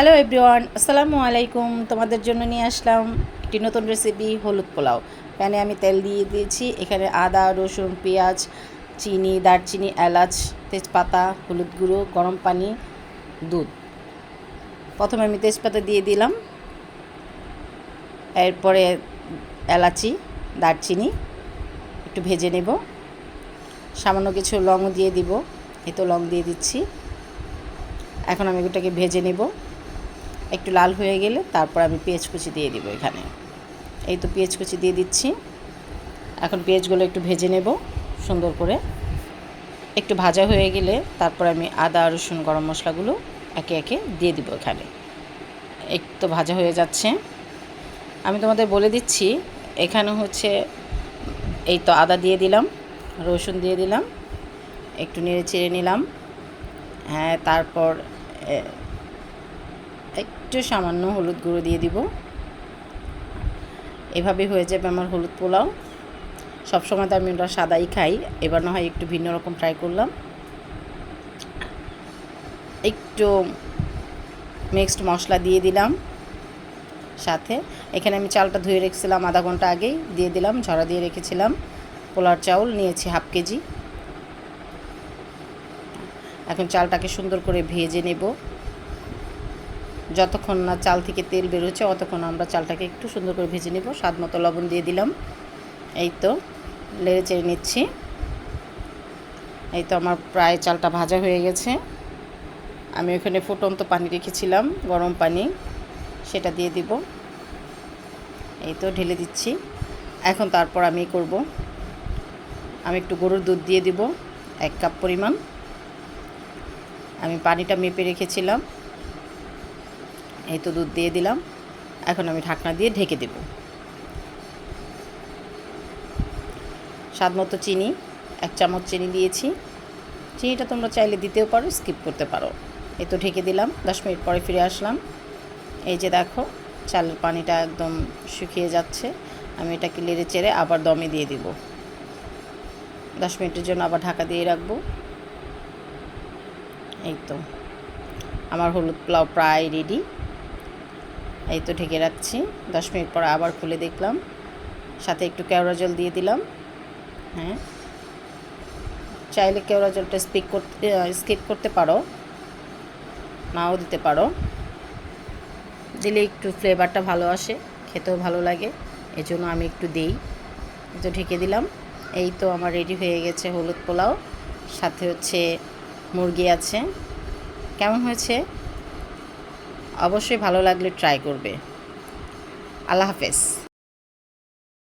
Hello everyone, আসসালামু আলাইকুম। তোমাদের জন্য নিয়ে আসলাম একটি নতুন রেসিপি, হলুদ পোলাও। প্যানে আমি তেল দিয়ে দিয়েছি। এখানে আদা, রসুন, পেঁয়াজ, চিনি, দারচিনি, এলাচ, তেজপাতা, হলুদ গুঁড়ো, গরম পানি, দুধ। প্রথমে আমি তেজপাতা দিয়ে দিলাম, এরপরে এলাচি, দারচিনি একটু ভেজে নেব। সামান্য কিছু লং দিয়ে দিব, এই তো লং দিয়ে দিচ্ছি। এখন আমি এটাকে ভেজে নেব। একটু লাল হয়ে গেলে তারপর আমি পেঁয়াজ কুচি দিয়ে দিব এখানে। এই তো পেঁয়াজ কুচি দিয়ে দিচ্ছি। এখন পেঁয়াজগুলো একটু ভেজে নেব সুন্দর করে। একটু ভাজা হয়ে গেলে তারপর আমি আদা, রসুন, গরম মশলাগুলো একে একে দিয়ে দিব এখানে। একটু ভাজা হয়ে যাচ্ছে। আমি তোমাদের বলে দিচ্ছি, এখানে হচ্ছে এই তো আদা দিয়ে দিলাম, রসুন দিয়ে দিলাম, একটু নেড়ে চেড়ে নিলাম। হ্যাঁ, তারপর একটু সামান্য হলুদ গুঁড়ো দিয়ে দিব। এভাবেই হয়ে যাবে আমার হলুদ পোলাও। সবসময় তো আমি ওটা সাদাই খাই, এবার না হয় একটু ভিন্ন রকম ট্রাই করলাম। একটু মিক্সড মশলা দিয়ে দিলাম সাথে। এখানে আমি চালটা ধুয়ে রেখেছিলাম আধা ঘন্টা আগেই, দিয়ে দিলাম। ঝরা দিয়ে রেখেছিলাম। পোলার চাউল নিয়েছি হাফ কেজি। এখন চালটাকে সুন্দর করে ভেজে নেব। যতক্ষণ না চাল থেকে তেল বেরোচ্ছে ততক্ষণ আমরা চালটাকে একটু সুন্দর করে ভেজে নেব। স্বাদ মতো লবণ দিয়ে দিলাম। এই তো নেড়ে চেড়ে নিচ্ছি। এই তো আমার প্রায় চালটা ভাজা হয়ে গেছে। আমি ওখানে ফুটন্ত পানি রেখেছিলাম, গরম পানি, সেটা দিয়ে দিব। এই তো ঢেলে দিচ্ছি। এখন তারপর আমি একটু গরুর দুধ দিয়ে দিব 1 কাপ পরিমাণ। আমি পানিটা মেপে রেখেছিলাম। এই তো দুধ দিয়ে দিলাম। এখন আমি ঢাকনা দিয়ে ঢেকে দেব। স্বাদ মতো চিনি, 1 চামচ চিনি দিয়েছি। চিনিটা তোমরা চাইলে দিতেও পারো, স্কিপ করতে পারো। এই তো ঢেকে দিলাম। 10 মিনিট পরে ফিরে আসলাম। এই যে দেখো, চালের পানিটা একদম শুকিয়ে যাচ্ছে। আমি এটাকে নেড়ে চেড়ে আবার দমে দিয়ে দিব। 10 মিনিটের জন্য আবার ঢাকা দিয়ে রাখবো। এই তো আমার হলুদ পোলাও প্রায় রেডি। এই তো ঢেকে রাখছি। 10 মিনিট পর আবার খুলে দেখলাম। সাথে একটু কেওড়া জল দিয়ে দিলাম। হ্যাঁ, চাইলে কেওড়া জলটা স্কিপ করতে পারো, নাও দিতে পারো। দিলে একটু ফ্লেভারটা ভালো আসে, খেতেও ভালো লাগে, এজন্য আমি একটু দিই। তো ঢেকে দিলাম। এই তো আমার রেডি হয়ে গেছে হলুদ পোলাও। সাথে হচ্ছে মুরগি আছে। কেমন হয়েছে? অবশ্যই ভালো লাগলে ট্রাই করবে। আল্লাহ হাফেজ।